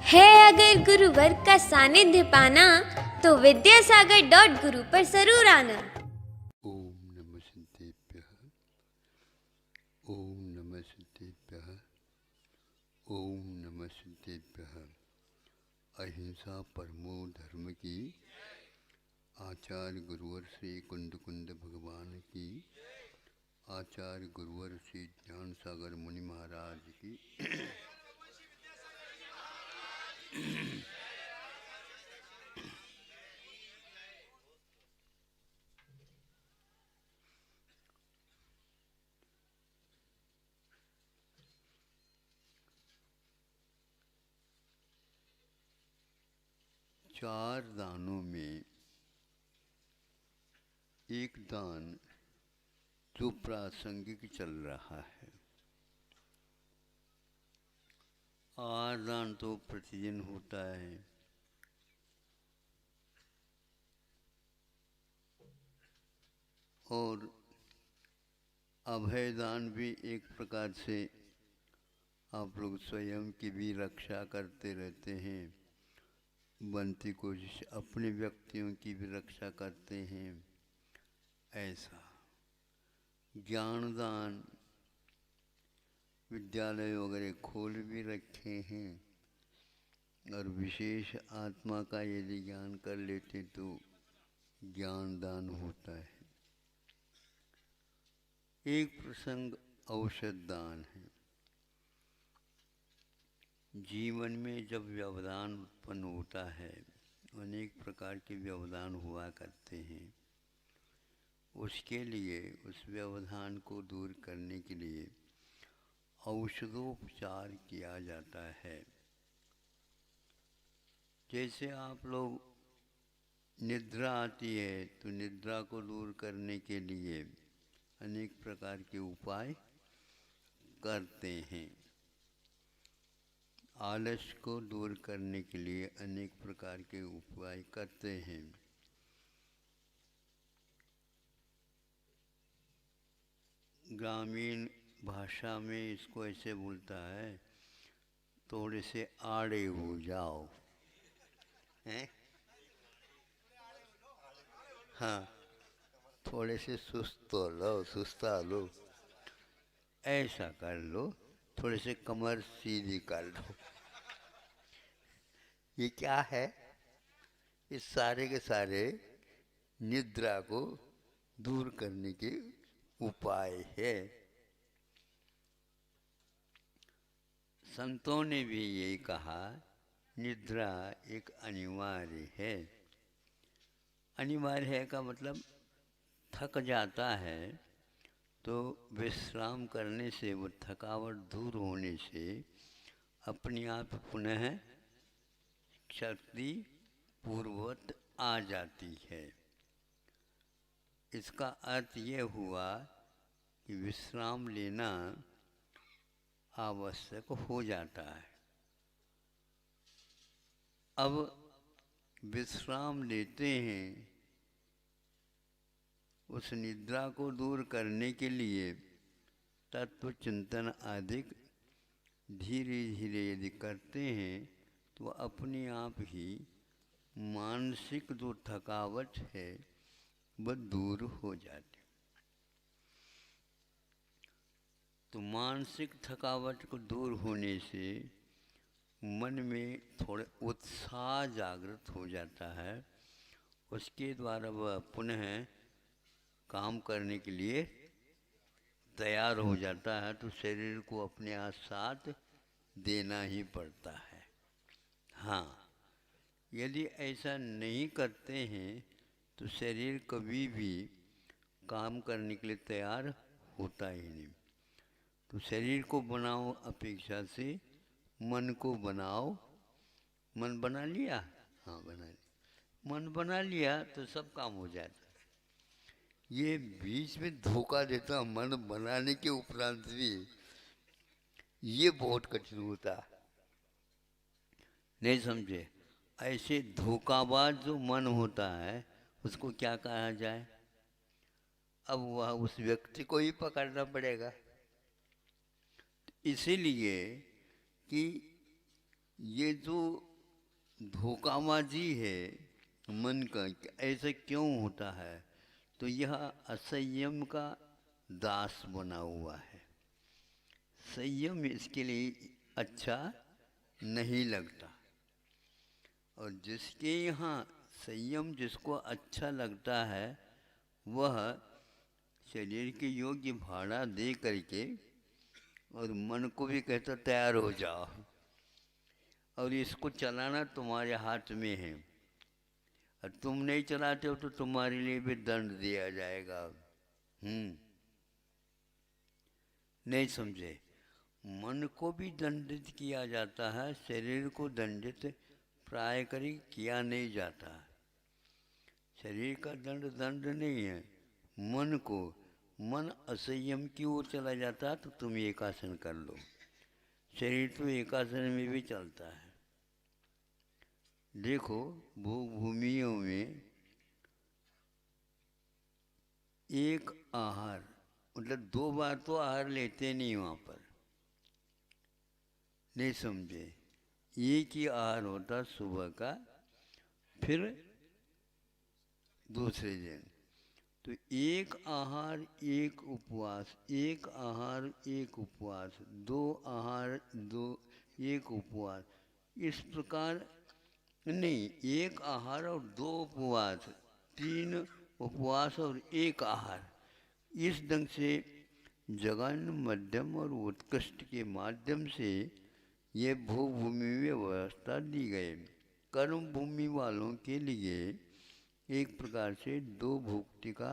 है अगर गुरुवर का सानिध्य पाना तो विद्यासागर.गुरु पर जरूर आना। ओम नमः सिद्धेभ्यः। ओम नमः सिद्धेभ्यः। ओम नमः सिद्धेभ्यः। अहिंसा परमो धर्म की। आचार्य गुरुवर श्री कुंद कुंद भगवान की। आचार्य गुरुवर श्री ज्ञान सागर मुनि महाराज की। चार दानों में एक दान जो प्रासंगिक चल रहा है, दान तो प्रतिदिन होता है, और अभयदान भी एक प्रकार से आप लोग स्वयं की भी रक्षा करते रहते हैं, बनती कोशिश अपने व्यक्तियों की भी रक्षा करते हैं। ऐसा ज्ञानदान विद्यालय वगैरह खोल भी रखे हैं, और विशेष आत्मा का यदि ज्ञान कर लेते तो ज्ञानदान होता है। एक प्रसंग औषध दान है। जीवन में जब व्यवधान उत्पन्न होता है, अनेक प्रकार के व्यवधान हुआ करते हैं, उसके लिए उस व्यवधान को दूर करने के लिए औषधोपचार किया जाता है। जैसे आप लोग निद्रा आती है तो निद्रा को दूर करने के लिए अनेक प्रकार के उपाय करते हैं, आलस को दूर करने के लिए अनेक प्रकार के उपाय करते हैं। ग्रामीण भाषा में इसको ऐसे बोलता है, थोड़े से आड़े हो जाओ, हैं? हाँ, थोड़े से सुस्त हो लो, सुस्ता लो, ऐसा कर लो, थोड़े से कमर सीधी कर लो। ये क्या है? ये सारे के सारे निद्रा को दूर करने के उपाय है। संतों ने भी यही कहा, निद्रा एक अनिवार्य है। अनिवार्य है का मतलब थक जाता है तो विश्राम करने से वो थकावट दूर होने से अपने आप पुनः शक्ति पूर्ववत आ जाती है। इसका अर्थ ये हुआ कि विश्राम लेना आवश्यक हो जाता है। अब विश्राम लेते हैं, उस निद्रा को दूर करने के लिए तत्व चिंतन आदि धीरे धीरे यदि करते हैं तो अपने आप ही मानसिक जो थकावट है वह दूर हो जाती। तो मानसिक थकावट को दूर होने से मन में थोड़ा उत्साह जागृत हो जाता है, उसके द्वारा वह पुनः काम करने के लिए तैयार हो जाता है। तो शरीर को अपने साथ देना ही पड़ता है। हाँ, यदि ऐसा नहीं करते हैं तो शरीर कभी भी काम करने के लिए तैयार होता ही नहीं। तो शरीर को बनाओ अपेक्षा से मन को बनाओ। मन बना लिया, हाँ बना लिया, मन बना लिया तो सब काम हो जाता। ये बीच में धोखा देता मन बनाने के उपरांत भी, ये बहुत कठिन होता। नहीं समझे? ऐसे धोखाबाज जो मन होता है उसको क्या कहा जाए? अब वह उस व्यक्ति को ही पकड़ना पड़ेगा। इसीलिए कि ये जो धोखाबाजी है मन का कि ऐसा क्यों होता है, तो यह असंयम का दास बना हुआ है। संयम इसके लिए अच्छा नहीं लगता। और जिसके यहाँ संयम जिसको अच्छा लगता है, वह शरीर के योग्य भाड़ा दे करके और मन को भी कहता तैयार हो जाओ, और इसको चलाना तुम्हारे हाथ में है, और तुम नहीं चलाते हो तो तुम्हारे लिए भी दंड दिया जाएगा। नहीं समझे? मन को भी दंडित किया जाता है, शरीर को दंडित प्राय करी किया नहीं जाता। शरीर का दंड दंड नहीं है, मन को, मन असंयम की ओर चला जाता है तो तुम एक आसन कर लो। शरीर तो एक आसन में भी चलता है। देखो भूमियों में एक आहार, मतलब 2 बार तो आहार लेते नहीं वहाँ पर। नहीं समझे? एक ही आहार होता सुबह का, फिर दूसरे दिन। तो एक आहार एक उपवास, एक आहार एक उपवास, 2 आहार 2 एक उपवास, इस प्रकार नहीं, एक आहार और 2 उपवास, 3 उपवास और 1 आहार, इस ढंग से जघन्य, मध्यम और उत्कृष्ट के माध्यम से ये भूभूमि में व्यवस्था दी गई। कर्म भूमि वालों के लिए एक प्रकार से 2 भुक्ति का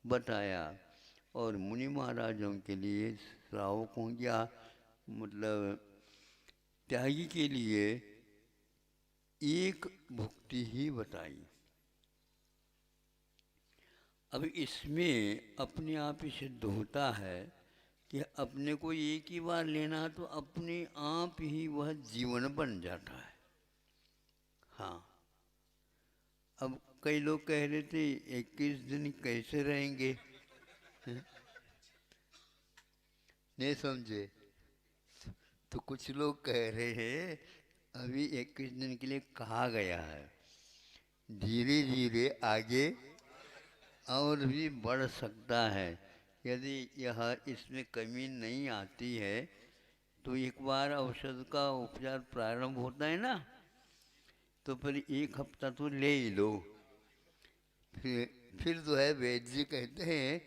बताया, और मुनि महाराजों के लिए, श्रावकों या मतलब त्यागी के लिए एक भुक्ति ही बताई। अब इसमें अपने आप ही सिद्ध होता है कि अपने को एक ही बार लेना तो अपने आप ही वह जीवन बन जाता है। हाँ, अब कई लोग कह रहे थे 21 दिन कैसे रहेंगे, नहीं समझे? तो कुछ लोग कह रहे हैं अभी 21 दिन के लिए कहा गया है, धीरे धीरे आगे और भी बढ़ सकता है। यदि यह इसमें कमी नहीं आती है तो एक बार औषध का उपचार प्रारंभ होता है ना, तो फिर 1 हफ्ता तो ले ही लो। फिर जो है वैद्य जी कहते हैं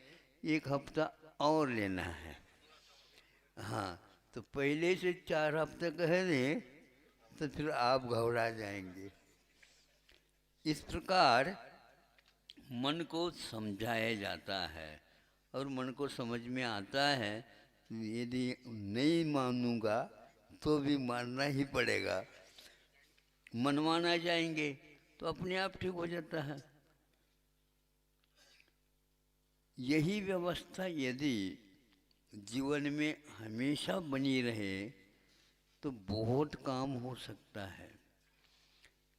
1 हफ्ता और लेना है। हाँ, तो पहले से 4 हफ्ते कह दें तो फिर आप घबरा जाएंगे। इस प्रकार मन को समझाया जाता है, और मन को समझ में आता है यदि नहीं मानूंगा तो भी मानना ही पड़ेगा। मनवाना जाएंगे तो अपने आप ठीक हो जाता है। यही व्यवस्था यदि जीवन में हमेशा बनी रहे तो बहुत काम हो सकता है।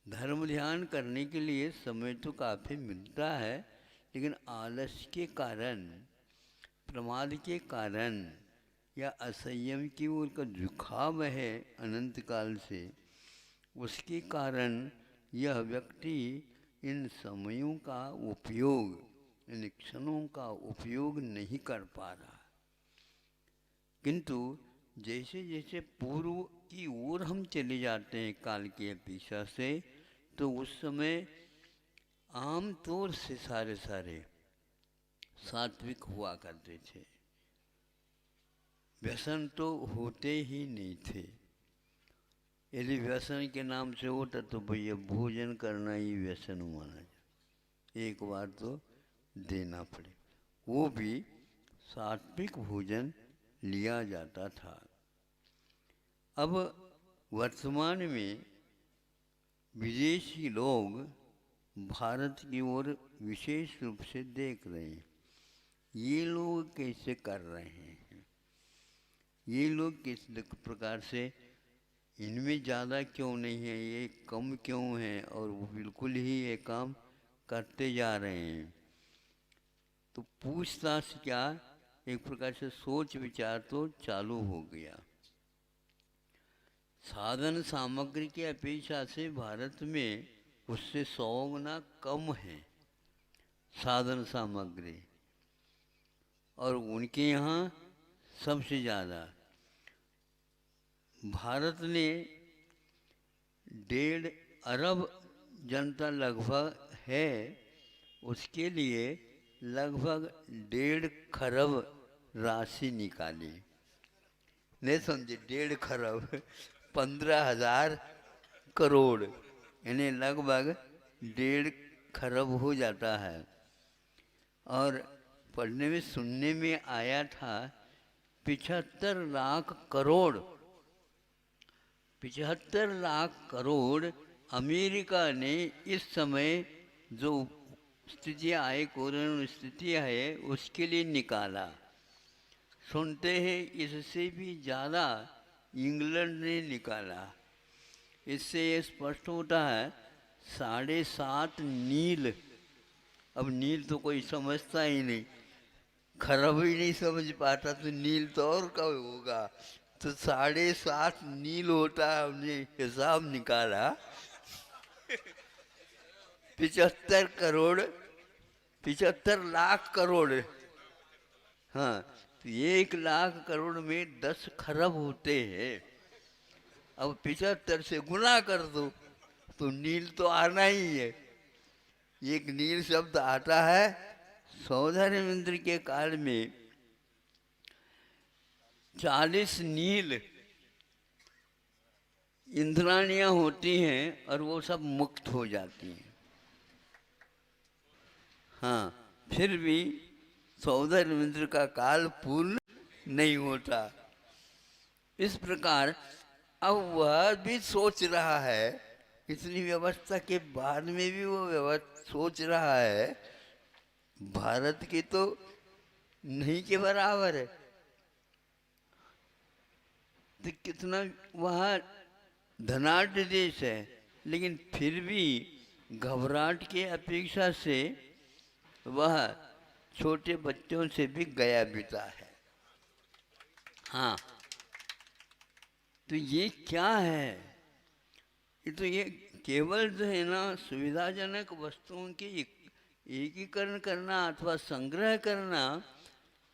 धर्म ध्यान करने के लिए समय तो काफ़ी मिलता है, लेकिन आलस्य के कारण, प्रमाद के कारण या असंयम की ओर का झुकाव है अनंत काल से, उसके कारण यह व्यक्ति इन समयों का उपयोग, इन क्षणों का उपयोग नहीं कर पा रहा। किंतु जैसे जैसे पूर्व की ओर हम चले जाते हैं काल की अपेक्षा से, तो उस समय आम तौर से सारे सात्विक हुआ करते थे। व्यसन तो होते ही नहीं थे। यदि व्यसन के नाम से होता तो भैया भोजन करना ही व्यसन माना जाए, एक बार तो देना पड़े, वो भी सात्विक भोजन लिया जाता था। अब वर्तमान में विदेशी लोग भारत की ओर विशेष रूप से देख रहे हैं, ये लोग कैसे कर रहे हैं, ये लोग किस प्रकार से, इनमें ज़्यादा क्यों नहीं है, ये कम क्यों है, और वो बिल्कुल ही ये काम करते जा रहे हैं। तो पूछताछ क्या, एक प्रकार से सोच विचार तो चालू हो गया। साधन सामग्री की अपेक्षा से भारत में उससे 100 गुना कम है साधन सामग्री, और उनके यहाँ सबसे ज़्यादा। भारत ने 1.5 अरब जनता लगभग है, उसके लिए लगभग 1.5 खरब राशि निकाली। नहीं समझे? 1.5 खरब 15,000 करोड़, यानी लगभग 1.5 खरब हो जाता है। और पढ़ने में सुनने में आया था 75 लाख करोड़, 75 लाख करोड़ अमेरिका ने इस समय जो स्थितियाँ आई, कोरोना स्थितियाँ है, उसके लिए निकाला। सुनते हैं इससे भी ज़्यादा इंग्लैंड ने निकाला। इससे ये स्पष्ट होता है 7.5 नील, अब नील तो कोई समझता ही नहीं, खरब ही नहीं समझ पाता, तो नील तो और कब होगा। तो 7.5 नील होता है, हमने हिसाब निकाला 75 करोड़, 75 लाख करोड़। हाँ, तो 1 लाख करोड़ में 10 खरब होते हैं। अब 75 से गुना कर दो तो नील तो आना ही है। एक नील शब्द आता है सौधर्मेंद्र के काल में 40 नील इंद्राणियां होती हैं और वो सब मुक्त हो जाती हैं। हाँ, फिर भी सौधर्मेंद्र का काल पूर्ण नहीं होता। इस प्रकार अब वह भी सोच रहा है, इतनी व्यवस्था के बाद में भी वो सोच रहा है भारत की तो नहीं के बराबर है। तो कितना वहाँ धनाढ़ देश है, लेकिन फिर भी घबराहट के अपेक्षा से वह छोटे बच्चों से भी गया बीता है। हाँ, तो ये क्या है? ये तो ये केवल जो है ना सुविधाजनक वस्तुओं के एकीकरण करना अथवा संग्रह करना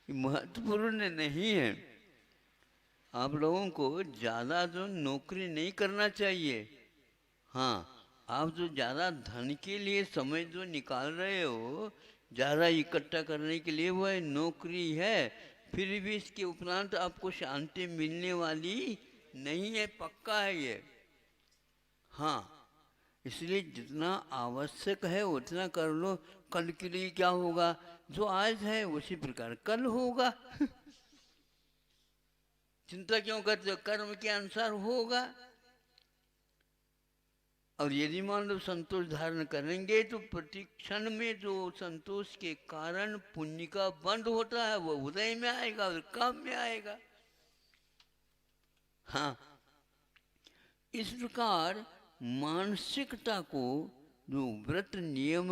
महत्वपूर्ण नहीं है। आप लोगों को ज़्यादा जो नौकरी नहीं करना चाहिए। हाँ, आप जो ज़्यादा धन के लिए समय जो निकाल रहे हो ज़्यादा इकट्ठा करने के लिए, वह नौकरी है, फिर भी इसके उपरांत आपको शांति मिलने वाली नहीं है, पक्का है ये। हाँ, इसलिए जितना आवश्यक है उतना कर लो। कल के लिए क्या होगा, जो आज है उसी प्रकार कल होगा। चिंता क्यों करते हो? कर्म के अनुसार होगा। और यदि मान लो संतोष धारण करेंगे तो प्रतिक्षण में जो संतोष के कारण पुण्य का बंध होता है वो उदय में आएगा और काम में आएगा। हाँ, इस प्रकार मानसिकता को जो व्रत नियम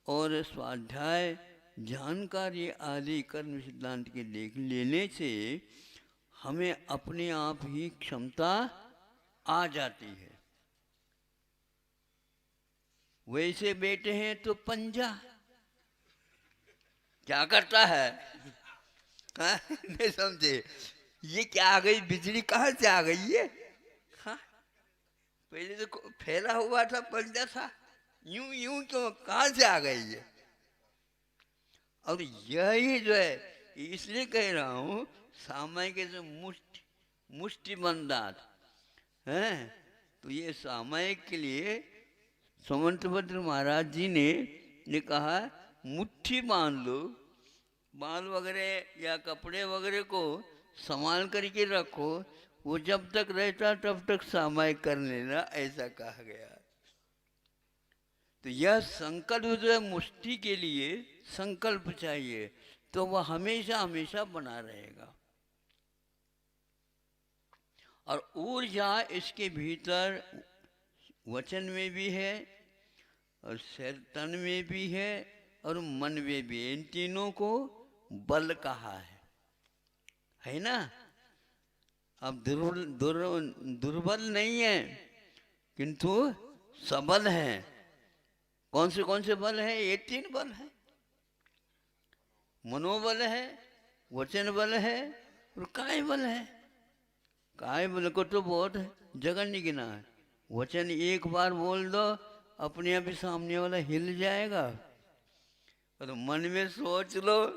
और स्वाध्याय जानकारी आदि कर्म सिद्धांत के देख लेने से हमें अपने आप ही क्षमता आ जाती है। वैसे बेटे हैं तो पंजा क्या करता है? हाँ? नहीं समझे? ये क्या आ गई, बिजली कहाँ से आ गई ये? हाँ? पहले तो फैला हुआ था, पंजा था, यूं यूं क्यों, कहाँ से आ गई ये? और यही जो है, इसलिए कह रहा हूँ सामायिक जो मुष्टि बंदात है, तो ये सामायिक के लिए सुमंतभद्र महाराज जी ने कहा मुट्ठी बांध लो, बाल वगैरह या कपड़े वगैरह को संभाल करके रखो, वो जब तक रहता तब तक सामायिक कर लेना, ऐसा कहा गया। तो यह संकल्प जो है मुष्टि के लिए संकल्प चाहिए, तो वह हमेशा हमेशा बना रहेगा। और ऊर्जा इसके भीतर वचन में भी है और तन में भी है और मन में भी, इन तीनों को बल कहा है ना। अब दुर्बल नहीं है, किंतु सबल है। कौन से बल है? ये 3 बल है। मनोबल है, वचन बल है और काय बल है। काय बल को तो बहुत जगह नहीं गिना है। वचन एक बार बोल दो, अपने आप ही सामने वाला हिल जाएगा। और मन में सोच लो,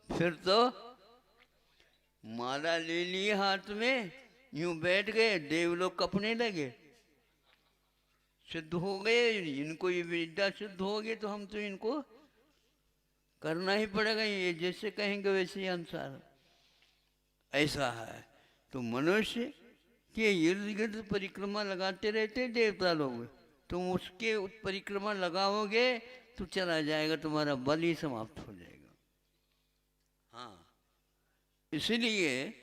फिर तो माला ले लिए हाथ में, यूं बैठ गए, देवलोक कपने लगे, सिद्ध हो गए। इनको ये विद्या सिद्ध हो गई तो हम तो इनको करना ही पड़ेगा, ये जैसे कहेंगे वैसे ही अनुसार। ऐसा है। तो मनुष्य के इर्द गिर्द परिक्रमा लगाते रहते देवता लोग, तुम उसके परिक्रमा लगाओगे तो चला जाएगा, तुम्हारा बल ही समाप्त हो जाएगा। हाँ, इसलिए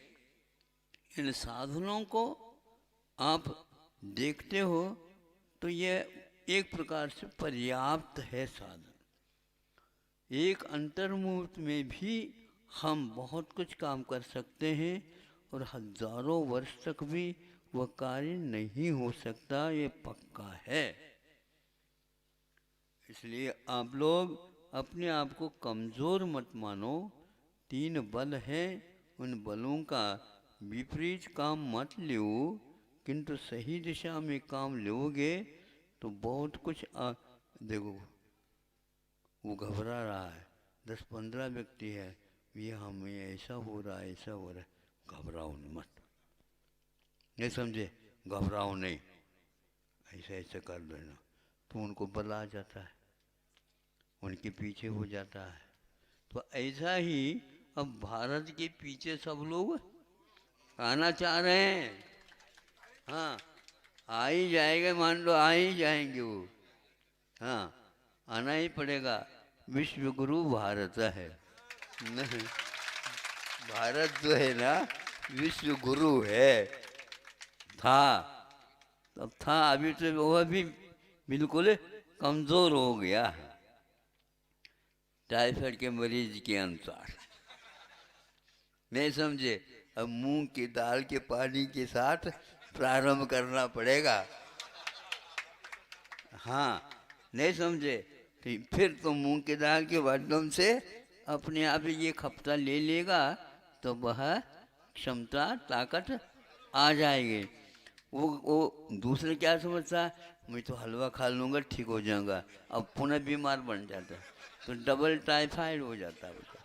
इन साधनों को आप देखते हो तो ये एक प्रकार से पर्याप्त है साधन। एक अंतर्मुहूर्त में भी हम बहुत कुछ काम कर सकते हैं और हजारों वर्ष तक भी वह कार्य नहीं हो सकता, ये पक्का है। इसलिए आप लोग अपने आप को कमज़ोर मत मानो। 3 बल हैं, उन बलों का विपरीत काम मत लो, किंतु सही दिशा में काम लोगे तो बहुत कुछ देखो, वो घबरा रहा है, 10-15 व्यक्ति है, ये हमें ऐसा हो रहा है, ऐसा हो रहा है। घबराओ मत, नहीं समझे? घबराओ नहीं, ऐसा ऐसा कर लेना, तो उनको बल आ जाता है, उनके पीछे हो जाता है। तो ऐसा ही अब भारत के पीछे सब लोग आना चाह रहे हैं। हाँ, आ ही जाएगा, मान लो आ ही जाएंगे वो। हाँ, आना ही पड़ेगा। विश्व गुरु भारत है। नहीं, भारत जो है ना विश्व गुरु है। था तब था, अभी तो वह भी बिल्कुल कमजोर हो गया है, टाइफाइड के मरीज के अनुसार। नहीं समझे? अब मूंग की दाल के पानी के साथ प्रारंभ करना पड़ेगा। हाँ, नहीं समझे? तो फिर तो मूंग की दाल के माध्यम से अपने आप ही ये हफ्ता ले लेगा तो वह क्षमता ताकत आ जाएगी। वो दूसरे क्या समझता है, मैं तो हलवा खा लूँगा ठीक हो जाऊँगा, अब पुनः बीमार बन जाता है, तो डबल टाइफाइड हो जाता है उसका।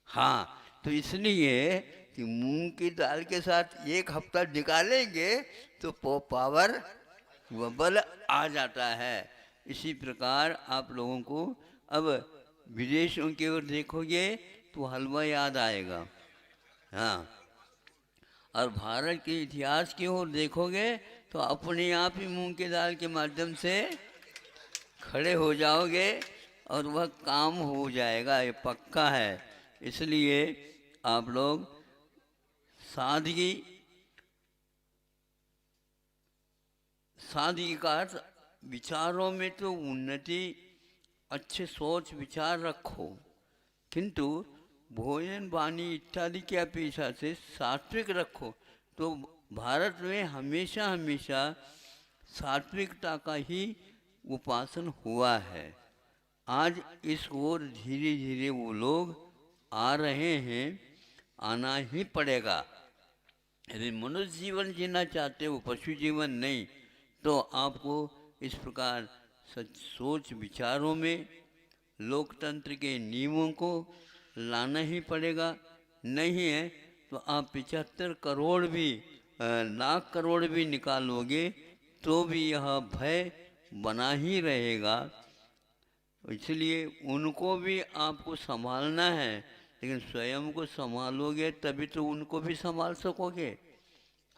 हाँ, तो इसलिए कि मूंग की दाल के साथ 1 हफ्ता निकालेंगे तो पावर व बल आ जाता है। इसी प्रकार आप लोगों को अब विदेशों की ओर देखोगे तो हलवा याद आएगा। हाँ, और भारत के इतिहास की ओर देखोगे तो अपने आप ही मूंग की दाल के माध्यम से खड़े हो जाओगे और वह काम हो जाएगा, ये पक्का है। इसलिए आप लोग सादगी का अर्थ विचारों में तो उन्नति, अच्छे सोच विचार रखो, किंतु भोजन वाणी इत्यादि की अपेक्षा से सात्विक रखो। तो भारत में हमेशा हमेशा सात्विकता का ही उपासन हुआ है। आज इस ओर धीरे धीरे वो लोग आ रहे हैं, आना ही पड़ेगा। यदि मनुष्य जीवन जीना चाहते हो, पशु जीवन नहीं, तो आपको इस प्रकार सोच विचारों में लोकतंत्र के नियमों को लाना ही पड़ेगा। नहीं है तो आप 75 करोड़ भी लाख करोड़ भी निकालोगे तो भी यह भय बना ही रहेगा। इसलिए उनको भी आपको संभालना है, लेकिन स्वयं को संभालोगे तभी तो उनको भी संभाल सकोगे।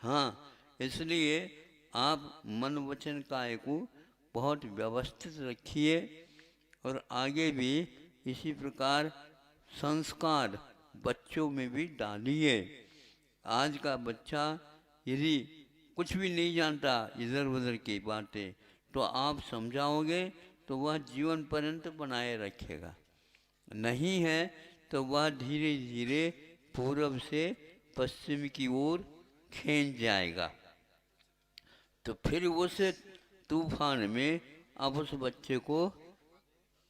हाँ, इसलिए आप मन वचन काय को बहुत व्यवस्थित रखिए और आगे भी इसी प्रकार संस्कार बच्चों में भी डालिए। आज का बच्चा यदि कुछ भी नहीं जानता इधर उधर की बातें, तो आप समझाओगे तो वह जीवन पर्यंत बनाए रखेगा। नहीं है तो वह धीरे धीरे पूर्व से पश्चिम की ओर खींच जाएगा। तो फिर उस तूफान में आप उस बच्चे को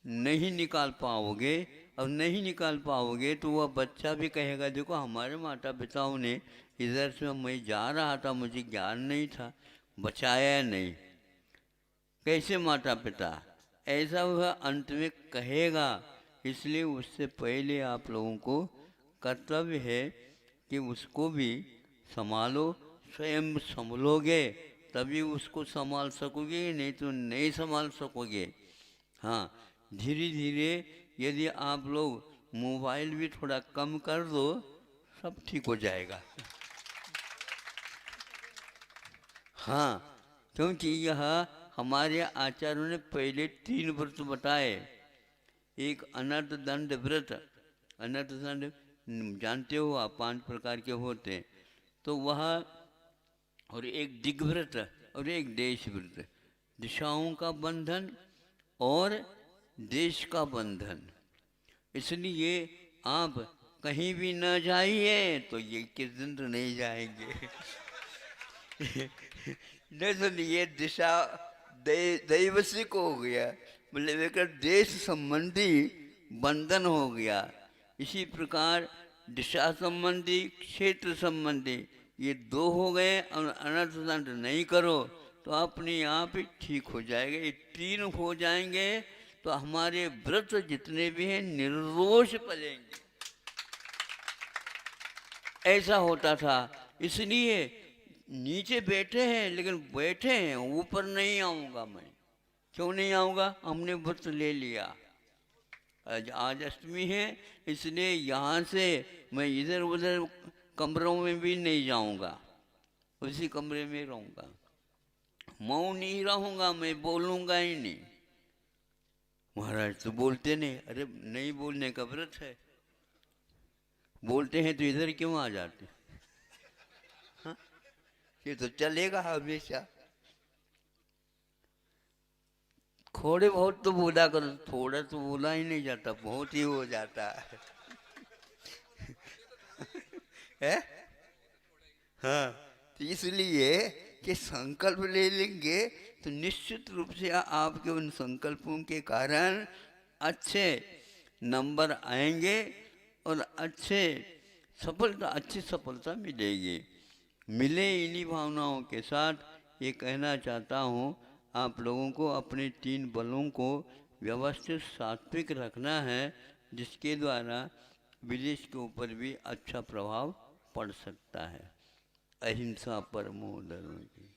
नहीं निकाल पाओगे, और नहीं निकाल पाओगे तो वह बच्चा भी कहेगा देखो हमारे माता पिताओं ने इधर से मैं जा रहा था, मुझे ज्ञान नहीं था, बचाया नहीं, कैसे माता पिता, ऐसा वह अंत में कहेगा। इसलिए उससे पहले आप लोगों को कर्तव्य है कि उसको भी संभालो, स्वयं संभलोगे तभी उसको संभाल सकोगे, नहीं तो नहीं संभाल सकोगे। हाँ, धीरे धीरे यदि आप लोग मोबाइल भी थोड़ा कम कर दो सब ठीक हो जाएगा। हाँ, क्योंकि यह हमारे आचार्यों ने पहले 3 व्रत बताए। एक अनर्थ दंड व्रत, अनर्थ दंड जानते हो आप 5 प्रकार के होते हैं, तो वह, और एक दिग्व्रत और एक देश व्रत, दिशाओं का बंधन और देश का बंधन। इसलिए आप कहीं भी न जाइए तो ये किस दिन तो नहीं जाएंगे। नहीं तो ये दिशा दैवसिक हो गया, मतलब एक देश संबंधी बंधन हो गया। इसी प्रकार दिशा संबंधी, क्षेत्र संबंधी, ये 2 हो गए, और अनर्थ दंड नहीं करो तो अपने आप ही ठीक हो जाएगा। ये 3 हो जाएंगे तो हमारे व्रत जितने भी हैं निर्दोष पलेंगे। ऐसा होता था, इसलिए नीचे बैठे हैं लेकिन बैठे हैं, ऊपर नहीं आऊँगा मैं। क्यों नहीं आऊँगा? हमने व्रत ले लिया। आज अष्टमी है, इसलिए यहाँ से मैं इधर उधर कमरों में भी नहीं जाऊँगा, उसी कमरे में रहूँगा, मौन ही रहूँगा, मैं बोलूँगा ही नहीं। महाराज तो बोलते नहीं, अरे नहीं बोलने का व्रत है, बोलते हैं तो इधर क्यों आ जाते? हाँ, ये तो चलेगा हमेशा। थोड़े बहुत तो बोला करो, थोड़ा तो बोला ही नहीं जाता, बहुत ही हो जाता है। हाँ, तो इसलिए कि संकल्प ले लेंगे तो निश्चित रूप से आपके उन संकल्पों के कारण अच्छे नंबर आएंगे और अच्छी सफलता मिलेगी। मिले इन्हीं भावनाओं के साथ ये कहना चाहता हूँ, आप लोगों को अपने 3 बलों को व्यवस्थित सात्विक रखना है, जिसके द्वारा विदेश के ऊपर भी अच्छा प्रभाव पड़ सकता है। अहिंसा परमो धर्म की।